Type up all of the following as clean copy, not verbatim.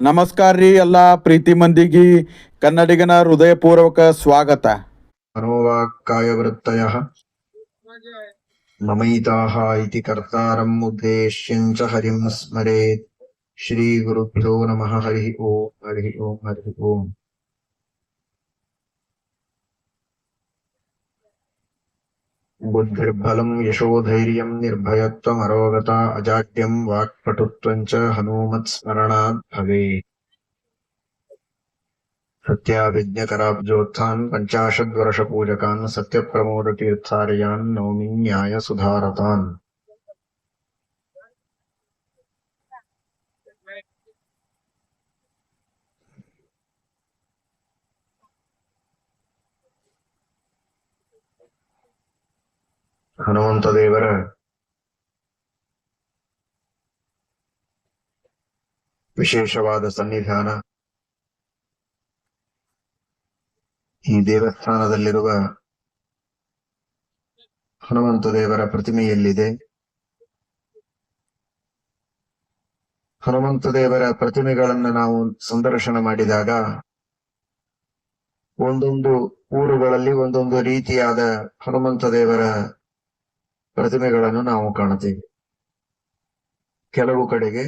ನಮಸ್ಕಾರ ರೀ ಎಲ್ಲ ಪ್ರೀತಿ ಮಂದಿಗೆ ಕನ್ನಡಿಗನ ಹೃದಯಪೂರ್ವಕ ಸ್ವಾಗತ. मनोवाक्कायवृत्तयः ममैताः इति कर्तारम् उद्देश्यम् च हरिम् स्मरेत्. श्रीगुरुभ्यो नमः. हरिः ओम्. हरिः ओम्. हरिः ओम्. बुद्धिर्बलम् यशोधैर्यम् निर्भयत्वमरोगता अजाड्यम् वाक्पटुत्वम् च हनूमत्स्मरणात् भवेत्. सत्याभिज्ञकराब्जोत्थान् पञ्चाशद्वर्षपूजकान् सत्यप्रमोदतीर्थार्यान् नौमि न्यायसुधारतान्. ಹನುಮಂತ ದೇವರ ವಿಶೇಷವಾದ ಸನ್ನಿಧಾನ ಈ ದೇವಸ್ಥಾನದಲ್ಲಿರುವ ಹನುಮಂತ ದೇವರ ಪ್ರತಿಮೆಯಲ್ಲಿದೆ. ಹನುಮಂತ ದೇವರ ಪ್ರತಿಮೆಗಳನ್ನು ನಾವು ಸಂದರ್ಶನ ಮಾಡಿದಾಗ ಒಂದೊಂದು ಊರುಗಳಲ್ಲಿ ಒಂದೊಂದು ರೀತಿಯಾದ ಹನುಮಂತ ದೇವರ ಪ್ರತಿಮೆಗಳನ್ನು ನಾವು ಕಾಣುತ್ತೇವೆ. ಕೆಲವು ಕಡೆಗೆ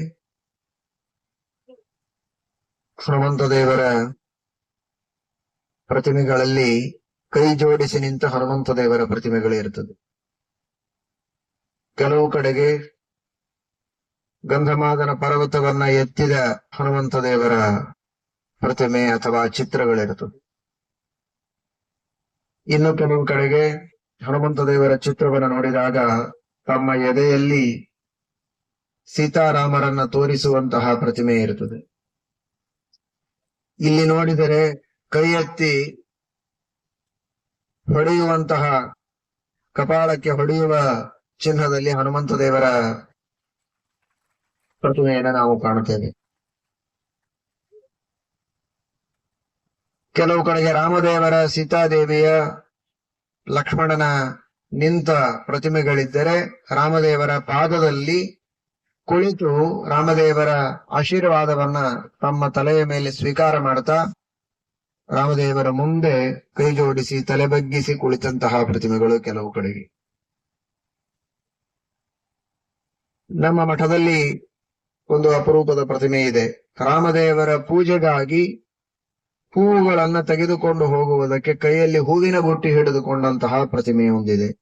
ಹನುಮಂತ ದೇವರ ಪ್ರತಿಮೆಗಳಲ್ಲಿ ಕೈ ಜೋಡಿಸಿ ನಿಂತ ಹನುಮಂತ ದೇವರ ಪ್ರತಿಮೆಗಳು ಇರುತ್ತದೆ. ಕೆಲವು ಕಡೆಗೆ ಗಂಧಮಾದನ ಪರ್ವತವನ್ನ ಎತ್ತಿದ ಹನುಮಂತ ದೇವರ ಪ್ರತಿಮೆ ಅಥವಾ ಚಿತ್ರಗಳಿರುತ್ತದೆ. ಇನ್ನು ಕೆಲವು ಕಡೆಗೆ ಹನುಮಂತ ದೇವರ ಚಿತ್ರವನ್ನು ನೋಡಿದಾಗ ತಮ್ಮ ಎದೆಯಲ್ಲಿ ಸೀತಾರಾಮರನ್ನ ತೋರಿಸುವಂತಹ ಪ್ರತಿಮೆ ಇರುತ್ತದೆ. ಇಲ್ಲಿ ನೋಡಿದರೆ ಕೈ ಎತ್ತಿ ಹೊಡೆಯುವಂತಹ, ಕಪಾಳಕ್ಕೆ ಹೊಡೆಯುವ ಚಿಹ್ನದಲ್ಲಿ ಹನುಮಂತ ದೇವರ ಪ್ರತಿಮೆಯನ್ನು ನಾವು ಕಾಣುತ್ತೇವೆ. ಕೆಲವು ಕಡೆಗೆ ರಾಮದೇವರ, ಸೀತಾದೇವಿಯ, ಲಕ್ಷ್ಮಣನ ನಿಂತ ಪ್ರತಿಮೆಗಳಿದ್ದರೆ ರಾಮದೇವರ ಪಾದದಲ್ಲಿ ಕುಳಿತು ರಾಮದೇವರ ಆಶೀರ್ವಾದವನ್ನ ತಮ್ಮ ತಲೆಯ ಮೇಲೆ ಸ್ವೀಕಾರ ಮಾಡ್ತಾ ರಾಮದೇವರ ಮುಂದೆ ಕೈ ಜೋಡಿಸಿ ತಲೆ ಬಗ್ಗಿಸಿ ಕುಳಿತಂತಹ ಪ್ರತಿಮೆಗಳು ಕೆಲವು ಕಡೆಗೆ. ನಮ್ಮ ಮಠದಲ್ಲಿ ಒಂದು ಅಪರೂಪದ ಪ್ರತಿಮೆ ಇದೆ. ರಾಮದೇವರ ಪೂಜೆಗಾಗಿ ಹೂವುಗಳನ್ನ ತೆಗೆದುಕೊಂಡು ಹೋಗುವುದಕ್ಕೆ ಕೈಯಲ್ಲಿ ಹೂವಿನ ಬುಟ್ಟಿ ಹಿಡಿದುಕೊಂಡಂತಹ ಪ್ರತಿಮೆ ಹೊಂದಿದೆ.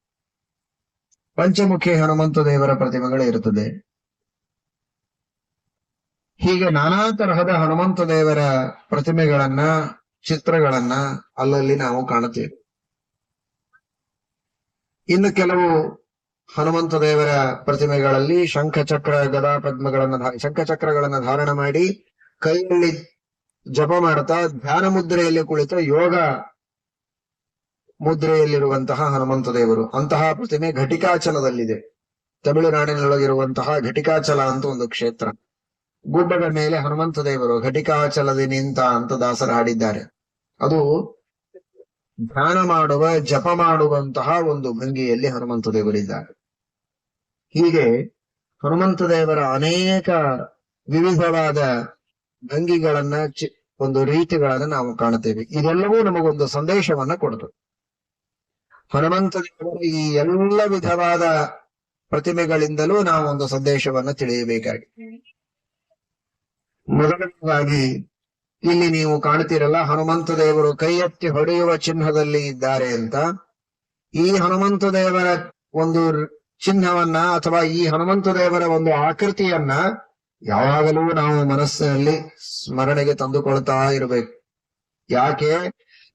ಪಂಚಮುಖಿ ಹನುಮಂತ ದೇವರ ಪ್ರತಿಮೆಗಳು ಇರುತ್ತದೆ. ಹೀಗೆ ನಾನಾ ತರಹದ ಹನುಮಂತ ದೇವರ ಪ್ರತಿಮೆಗಳನ್ನ, ಚಿತ್ರಗಳನ್ನ ಅಲ್ಲಲ್ಲಿ ನಾವು ಕಾಣುತ್ತೇವೆ. ಇನ್ನು ಕೆಲವು ಹನುಮಂತ ದೇವರ ಪ್ರತಿಮೆಗಳಲ್ಲಿ ಶಂಖಚಕ್ರ, ಗದಾ ಶಂಖಚಕ್ರಗಳನ್ನ ಧಾರಣ ಮಾಡಿ ಕೈಯಲ್ಲಿ ಜಪ ಮಾಡುತ್ತಾ ಧ್ಯಾನ ಮುದ್ರೆಯಲ್ಲಿ ಕುಳಿತ ಯೋಗ ಮುದ್ರೆಯಲ್ಲಿರುವಂತಹ ಹನುಮಂತ ದೇವರು. ಅಂತಹ ಪ್ರತಿಮೆ ಘಟಿಕಾಚಲದಲ್ಲಿದೆ. ತಮಿಳುನಾಡಿನೊಳಗಿರುವಂತಹ ಘಟಿಕಾಚಲ ಅಂತ ಒಂದು ಕ್ಷೇತ್ರ. ಗುಡ್ಡದ ಮೇಲೆ ಹನುಮಂತ ದೇವರು ಘಟಿಕಾಚಲದಿ ನಿಂತ ಅಂತ ದಾಸರು ಹಾಡಿದ್ದಾರೆ. ಅದು ಧ್ಯಾನ ಮಾಡುವ, ಜಪ ಮಾಡುವಂತಹ ಒಂದು ಭಂಗಿಯಲ್ಲಿ ಹನುಮಂತ ದೇವರಿದ್ದಾರೆ. ಹೀಗೆ ಹನುಮಂತ ದೇವರ ಅನೇಕ ವಿವಿಧವಾದ ಭಂಗಿಗಳನ್ನ, ಒಂದು ರೀತಿಗಳನ್ನ ನಾವು ಕಾಣುತ್ತೇವೆ. ಇದೆಲ್ಲವೂ ನಮಗೊಂದು ಸಂದೇಶವನ್ನ ಕೊಡುತ್ತದೆ. ಹನುಮಂತ ದೇವರ ಈ ಎಲ್ಲ ವಿಧವಾದ ಪ್ರತಿಮೆಗಳಿಂದಲೂ ನಾವು ಒಂದು ಸಂದೇಶವನ್ನ ತಿಳಿಯಬೇಕಾಗಿದೆ. ಮೊದಲನೇದಾಗಿ ಇಲ್ಲಿ ನೀವು ಕಾಣ್ತೀರಲ್ಲ, ಹನುಮಂತ ದೇವರು ಕೈ ಎತ್ತಿ ಹೊಡೆಯುವ ಚಿಹ್ನದಲ್ಲಿ ಇದ್ದಾರೆ ಅಂತ. ಈ ಹನುಮಂತ ದೇವರ ಒಂದು ಚಿಹ್ನವನ್ನ ಅಥವಾ ಈ ಹನುಮಂತ ದೇವರ ಒಂದು ಆಕೃತಿಯನ್ನ ಯಾವಾಗಲೂ ನಾವು ಮನಸ್ಸಿನಲ್ಲಿ ಸ್ಮರಣೆಗೆ ತಂದುಕೊಳ್ತಾ ಇರಬೇಕು. ಯಾಕೆ?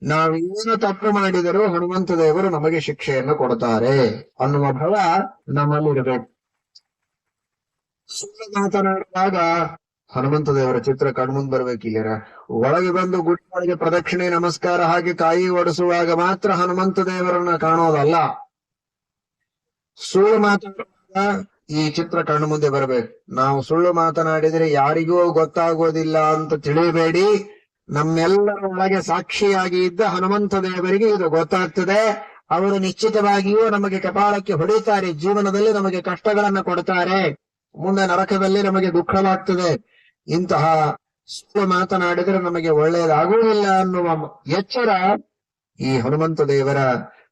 ನಾವೇನು ತಪ್ಪು ಮಾಡಿದರೂ ಹನುಮಂತ ದೇವರು ನಮಗೆ ಶಿಕ್ಷೆಯನ್ನು ಕೊಡ್ತಾರೆ ಅನ್ನುವ ಭಾವ ನಮ್ಮಲ್ಲಿ ಇರಬೇಕು. ಸುಳ್ಳು ಮಾತನಾಡುವಾಗ ಹನುಮಂತ ದೇವರ ಚಿತ್ರ ಕಣ್ಮುಂದ್ ಬರ್ಬೇಕಿಲ್ಲರ. ಒಳಗೆ ಬಂದು ಗುಡ್ಡೊಳಗೆ ಪ್ರದಕ್ಷಿಣೆ ನಮಸ್ಕಾರ ಹಾಗೆ ಕಾಯಿ ಒಡಿಸುವಾಗ ಮಾತ್ರ ಹನುಮಂತ ದೇವರನ್ನ ಕಾಣೋದಲ್ಲ. ಸುಳ್ಳು ಮಾತನಾಡುವಾಗ ಈ ಚಿತ್ರ ಕಣ್ಣು ಮುಂದೆ ಬರಬೇಕು. ನಾವು ಸುಳ್ಳು ಮಾತನಾಡಿದ್ರೆ ಯಾರಿಗೂ ಗೊತ್ತಾಗೋದಿಲ್ಲ ಅಂತ ತಿಳಿಯಬೇಡಿ. ನಮ್ಮೆಲ್ಲರ ಒಳಗೆ ಸಾಕ್ಷಿಯಾಗಿ ಇದ್ದ ಹನುಮಂತ ದೇವರಿಗೆ ಇದು ಗೊತ್ತಾಗ್ತದೆ. ಅವರು ನಿಶ್ಚಿತವಾಗಿಯೂ ನಮಗೆ ಕಪಾಳಕ್ಕೆ ಹೊಡಿತಾರೆ. ಜೀವನದಲ್ಲಿ ನಮಗೆ ಕಷ್ಟಗಳನ್ನ ಕೊಡ್ತಾರೆ. ಮುಂದೆ ನರಕದಲ್ಲಿ ನಮಗೆ ದುಃಖವಾಗ್ತದೆ. ಇಂತಹ ಸುಳ್ಳು ಮಾತನಾಡಿದ್ರೆ ನಮಗೆ ಒಳ್ಳೆಯದಾಗುವುದಿಲ್ಲ ಅನ್ನುವ ಎಚ್ಚರ ಈ ಹನುಮಂತ ದೇವರ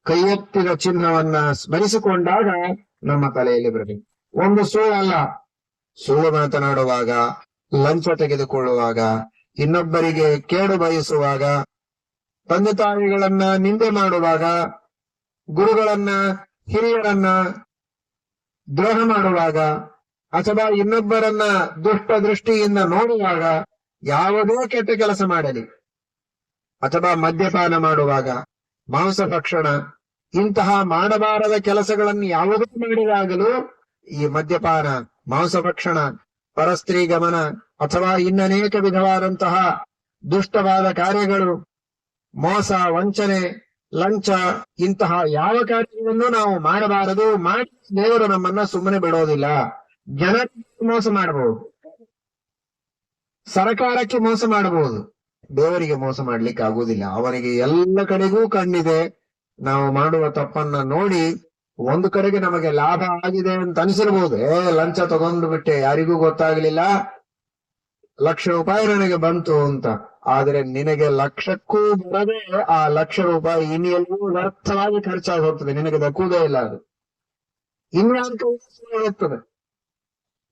ಕೈ ಎತ್ತಿದ ಚಿಹ್ನವನ್ನ ಸ್ಮರಿಸಿಕೊಂಡಾಗ ನಮ್ಮ ತಲೆಯಲ್ಲಿ ಬರಬೇಕು. ಒಂದು ಸುಳ್ಳಲ್ಲ, ಸುಳ್ಳು ಮಾತನಾಡುವಾಗ, ಲಂಚ ತೆಗೆದುಕೊಳ್ಳುವಾಗ, ಇನ್ನೊಬ್ಬರಿಗೆ ಕೇಡು ಬಯಸುವಾಗ, ತಂದೆ ತಾಯಿಗಳನ್ನ ನಿಂದೆ ಮಾಡುವಾಗ, ಗುರುಗಳನ್ನ ಹಿರಿಯರನ್ನ ದ್ರೋಹ ಮಾಡುವಾಗ, ಅಥವಾ ಇನ್ನೊಬ್ಬರನ್ನ ದುಷ್ಟ ದೃಷ್ಟಿಯಿಂದ ನೋಡುವಾಗ, ಯಾವುದೇ ಕೆಟ್ಟ ಕೆಲಸ ಮಾಡಲಿ, ಅಥವಾ ಮದ್ಯಪಾನ ಮಾಡುವಾಗ, ಮಾಂಸ ಭಕ್ಷಣ, ಇಂತಹ ಮಾಡಬಾರದ ಕೆಲಸಗಳನ್ನು ಯಾವುದೂ ಮಾಡಿದಾಗಲೂ ಈ ಮದ್ಯಪಾನ, ಮಾಂಸ ಭಕ್ಷಣ, ಪರಸ್ತ್ರೀ ಗಮನ ಅಥವಾ ಇನ್ನನೇಕ ವಿಧವಾದಂತಹ ದುಷ್ಟವಾದ ಕಾರ್ಯಗಳು, ಮೋಸ, ವಂಚನೆ, ಲಂಚ, ಇಂತಹ ಯಾವ ಕಾರ್ಯವನ್ನು ನಾವು ಮಾಡಬಾರದು. ಮಾಡಿ ದೇವರು ನಮ್ಮನ್ನ ಸುಮ್ಮನೆ ಬಿಡೋದಿಲ್ಲ. ಜನರಿಗೆ ಮೋಸ ಮಾಡಬಹುದು, ಸರ್ಕಾರಕ್ಕೆ ಮೋಸ ಮಾಡಬಹುದು, ದೇವರಿಗೆ ಮೋಸ ಮಾಡ್ಲಿಕ್ಕೆ ಆಗುವುದಿಲ್ಲ. ಅವನಿಗೆ ಎಲ್ಲ ಕಡೆಗೂ ಕಣ್ಣಿದೆ. ನಾವು ಮಾಡುವ ತಪ್ಪನ್ನ ನೋಡಿ ಒಂದು ಕಡೆಗೆ ನಮಗೆ ಲಾಭ ಆಗಿದೆ ಅಂತ ಅನಿಸಿರ್ಬೋದು, ಲಂಚ ತಗೊಂಡು ಬಿಟ್ಟೆ, ಯಾರಿಗೂ ಗೊತ್ತಾಗ್ಲಿಲ್ಲ, ₹1,00,000 ನನಗೆ ಬಂತು ಅಂತ. ಆದ್ರೆ ನಿನಗೆ ಲಕ್ಷಕ್ಕೂ ಬರದೆ ಆ ₹1,00,000 ಇನ್ನೆಲ್ಲೂ ವ್ಯರ್ಥವಾಗಿ ಖರ್ಚಾಗಿ ಹೋಗ್ತದೆ, ನಿನಗೆ ದಕ್ಕುವುದೇ ಇಲ್ಲ. ಅದು ಇನ್ಯಾಕೆ ಹೋಗ್ತದೆ.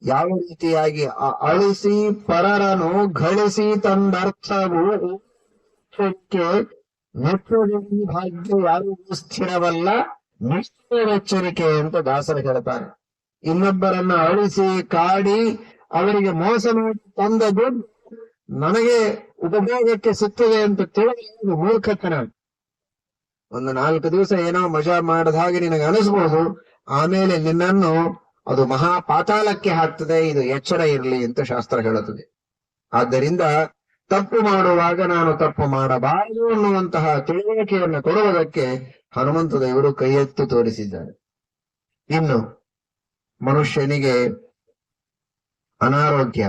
ಯಾವ ರೀತಿಯಾಗಿ ಅಳಿಸಿ ಪರರನು ಗಳಿಸಿ ತಂದರ್ಥವು ಭಾಗ್ಯ ಯಾರಿಗೂ ಸ್ಥಿರವಲ್ಲ, ಎಚ್ಚರಿಕೆ ಅಂತ ದಾಸರು ಹೇಳ್ತಾರೆ. ಇನ್ನೊಬ್ಬರನ್ನ ಅಳಿಸಿ ಕಾಡಿ ಅವರಿಗೆ ಮೋಸ ಮಾಡಿ ತಂದ ದುಡ್ಡು ನನಗೆ ಉಪಭೋಗಕ್ಕೆ ಸಿಗ್ತದೆ ಅಂತ ತಿಳಿದು ಮೂರ್ಖತನ. ಒಂದು 4 ದಿವಸ ಏನೋ ಮಜಾ ಮಾಡದ ಹಾಗೆ ನಿನಗೆ ಅನಿಸ್ಬೋದು, ಆಮೇಲೆ ನಿನ್ನನ್ನು ಅದು ಮಹಾ ಪಾತಾಳಕ್ಕೆ ಹಾಕ್ತದೆ. ಇದು ಎಚ್ಚರ ಇರಲಿ ಅಂತ ಶಾಸ್ತ್ರ ಹೇಳುತ್ತದೆ. ಆದ್ದರಿಂದ ತಪ್ಪು ಮಾಡುವಾಗ ನಾನು ತಪ್ಪು ಮಾಡಬಾರದು ಅನ್ನುವಂತಹ ತಿಳುವಳಿಕೆಯನ್ನು ಕೊಡುವುದಕ್ಕೆ ಹನುಮಂತ ದೇವರು ಕೈ ಎತ್ತಿ ತೋರಿಸಿದ್ದಾರೆ. ಇನ್ನು ಮನುಷ್ಯನಿಗೆ ಅನಾರೋಗ್ಯ,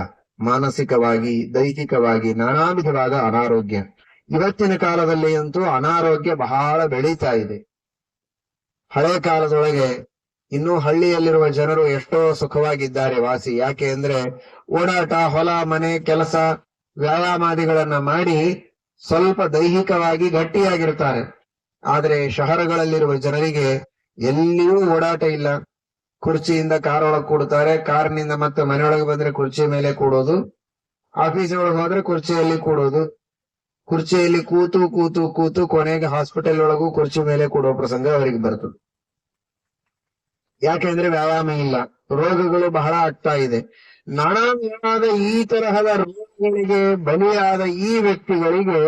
ಮಾನಸಿಕವಾಗಿ, ದೈಹಿಕವಾಗಿ ನಾನಾ ವಿಧವಾದ ಅನಾರೋಗ್ಯ. ಇವತ್ತಿನ ಕಾಲದಲ್ಲಿ ಅಂತೂ ಅನಾರೋಗ್ಯ ಬಹಳ ಬೆಳೀತಾ ಇದೆ. ಹಳೆ ಕಾಲದೊಳಗೆ ಇನ್ನೂ ಹಳ್ಳಿಯಲ್ಲಿರುವ ಜನರು ಎಷ್ಟೋ ಸುಖವಾಗಿದ್ದಾರೆ ವಾಸಿ. ಯಾಕೆ ಅಂದ್ರೆ ಓಡಾಟ, ಹೊಲ ಮನೆ ಕೆಲಸ, ವ್ಯಾಯಾಮಾದಿಗಳನ್ನ ಮಾಡಿ ಸ್ವಲ್ಪ ದೈಹಿಕವಾಗಿ ಗಟ್ಟಿಯಾಗಿರ್ತಾರೆ. ಆದ್ರೆ ಶಹರಗಳಲ್ಲಿರುವ ಜನರಿಗೆ ಎಲ್ಲಿಯೂ ಓಡಾಟ ಇಲ್ಲ. ಕುರ್ಚಿಯಿಂದ ಕಾರ್ ಒಳಗೆ ಕೂಡುತ್ತಾರೆ, ಕಾರ್ನಿಂದ ಮತ್ತೆ ಮನೆಯೊಳಗೆ ಬಂದ್ರೆ ಕುರ್ಚಿ ಮೇಲೆ ಕೂಡೋದು, ಆಫೀಸ್ ಒಳಗೆ ಹೋದ್ರೆ ಕುರ್ಚಿಯಲ್ಲಿ ಕೂಡೋದು, ಕುರ್ಚಿಯಲ್ಲಿ ಕೂತು ಕೂತು ಕೂತು ಕೊನೆಗೆ ಹಾಸ್ಪಿಟಲ್ ಒಳಗೂ ಕುರ್ಚಿ ಮೇಲೆ ಕೂಡೋ ಪ್ರಸಂಗ ಅವರಿಗೆ ಬರ್ತದೆ. ಯಾಕೆಂದ್ರೆ ವ್ಯಾಯಾಮ ಇಲ್ಲ, ರೋಗಗಳು ಬಹಳ ಆಗ್ತಾ ಇದೆ. ನಾನಾ ವಿಧವಾದ ಈ ತರಹದ ರೋಗಗಳಿಗೆ ಬಲಿಯಾದ ಈ ವ್ಯಕ್ತಿಗಳಿಗೆ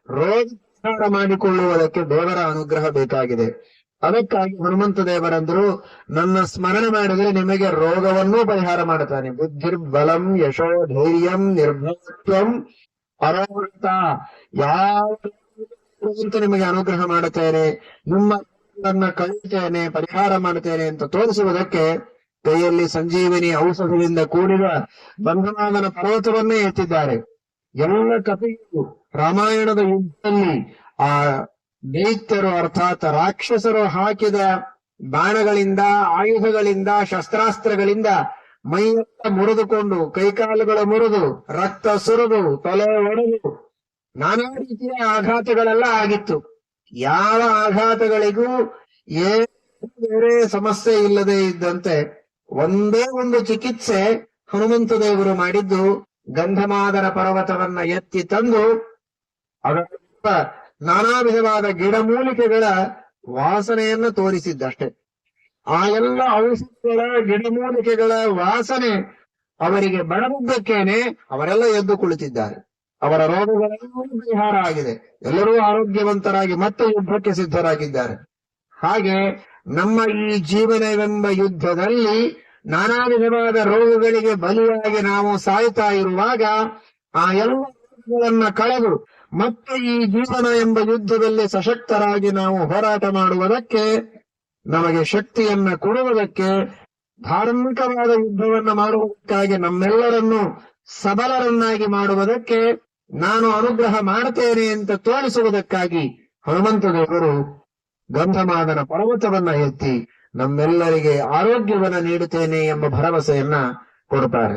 ರೋಗ ಪರಿಹಾರ ಮಾಡಿಕೊಳ್ಳುವುದಕ್ಕೆ ದೇವರ ಅನುಗ್ರಹ ಬೇಕಾಗಿದೆ. ಅದಕ್ಕಾಗಿ ಹನುಮಂತ ದೇವರಂದ್ರು, ನನ್ನ ಸ್ಮರಣೆ ಮಾಡಿದ್ರೆ ನಿಮಗೆ ರೋಗವನ್ನೂ ಪರಿಹಾರ ಮಾಡುತ್ತಾನೆ. ಬುದ್ಧಿರ್ಬಲಂ ಯಶೋ ಧೈರ್ಯಂ ನಿರ್ಭಯತ್ವಂ ಅರೋಗತ, ಯಾವ ನಿಮಗೆ ಅನುಗ್ರಹ ಮಾಡುತ್ತೇನೆ, ನಿಮ್ಮ ಕಲಿತೇನೆ, ಪರಿಹಾರ ಮಾಡುತ್ತೇನೆ ಅಂತ ತೋರಿಸುವುದಕ್ಕೆ ಕೈಯಲ್ಲಿ ಸಂಜೀವಿನಿ ಔಷಧದಿಂದ ಕೂಡಿದ ಬಂಧಮಾದನ ಪರ್ವತವನ್ನೇ ಎತ್ತಿದ್ದಾರೆ. ಎಲ್ಲ ಕಥೆಯು ರಾಮಾಯಣದ ಯುದ್ಧದಲ್ಲಿ ಆ ದೈತ್ಯರು ಅರ್ಥಾತ್ ರಾಕ್ಷಸರು ಹಾಕಿದ ಬಾಣಗಳಿಂದ, ಆಯುಧಗಳಿಂದ, ಶಸ್ತ್ರಾಸ್ತ್ರಗಳಿಂದ ಮೈಯೆಲ್ಲ ಮುರಿದುಕೊಂಡು, ಕೈಕಾಲುಗಳು ಮುರಿದು, ರಕ್ತ ಸುರಿದು, ತಲೆ ಒಡೆದು, ನಾನಾ ರೀತಿಯ ಆಘಾತಗಳೆಲ್ಲ ಆಗಿತ್ತು. ಯಾವ ಆಘಾತಗಳಿಗೂ ಬೇರೆ ಸಮಸ್ಯೆ ಇಲ್ಲದೆ ಇದ್ದಂತೆ ಒಂದೇ ಒಂದು ಚಿಕಿತ್ಸೆ ಹನುಮಂತ ದೇವರು ಮಾಡಿದ್ದು, ಗಂಧಮಾದನ ಪರ್ವತವನ್ನ ಎತ್ತಿ ತಂದು ಅದರ ನಾನಾ ವಿಧವಾದ ಗಿಡಮೂಲಿಕೆಗಳ ವಾಸನೆಯನ್ನ ತೋರಿಸಿದ್ದಷ್ಟೇ. ಆ ಎಲ್ಲ ಔಷಧಿಗಳ ಗಿಡಮೂಲಿಕೆಗಳ ವಾಸನೆ ಅವರಿಗೆ ಬಡದಿದ್ದಕ್ಕೇನೆ ಅವರೆಲ್ಲ ಎದ್ದು ಕುಳಿತಿದ್ದಾರೆ. ಅವರ ರೋಗಗಳೆಲ್ಲವೂ ಪರಿಹಾರ ಆಗಿದೆ. ಎಲ್ಲರೂ ಆರೋಗ್ಯವಂತರಾಗಿ ಮತ್ತೆ ಯುದ್ಧಕ್ಕೆ ಸಿದ್ಧರಾಗಿದ್ದಾರೆ. ಹಾಗೆ ನಮ್ಮ ಈ ಜೀವನವೆಂಬ ಯುದ್ಧದಲ್ಲಿ ನಾನಾ ವಿಧವಾದ ರೋಗಗಳಿಗೆ ಬಲಿಯಾಗಿ ನಾವು ಸಾಯ್ತಾ ಇರುವಾಗ ಆ ಎಲ್ಲ ರೋಗಗಳನ್ನ ಕಳೆದು ಮತ್ತೆ ಈ ಜೀವನ ಎಂಬ ಯುದ್ಧದಲ್ಲಿ ಸಶಕ್ತರಾಗಿ ನಾವು ಹೋರಾಟ ಮಾಡುವುದಕ್ಕೆ, ನಮಗೆ ಶಕ್ತಿಯನ್ನ ಕೊಡುವುದಕ್ಕೆ, ಧಾರ್ಮಿಕವಾದ ಯುದ್ಧವನ್ನ ಮಾಡುವುದಕ್ಕಾಗಿ, ನಮ್ಮೆಲ್ಲರನ್ನು ಸಬಲರನ್ನಾಗಿ ಮಾಡುವುದಕ್ಕೆ ನಾನು ಅನುಗ್ರಹ ಮಾಡುತ್ತೇನೆ ಅಂತ ತೋರಿಸುವುದಕ್ಕಾಗಿ ಹನುಮಂತ ದೇವರು ಗಂಧಮಾದನ ಪರ್ವತವನ್ನ ಎತ್ತಿ ನಮ್ಮೆಲ್ಲರಿಗೆ ಆರೋಗ್ಯವನ್ನ ನೀಡುತ್ತೇನೆ ಎಂಬ ಭರವಸೆಯನ್ನ ಕೊಡುತ್ತಾರೆ.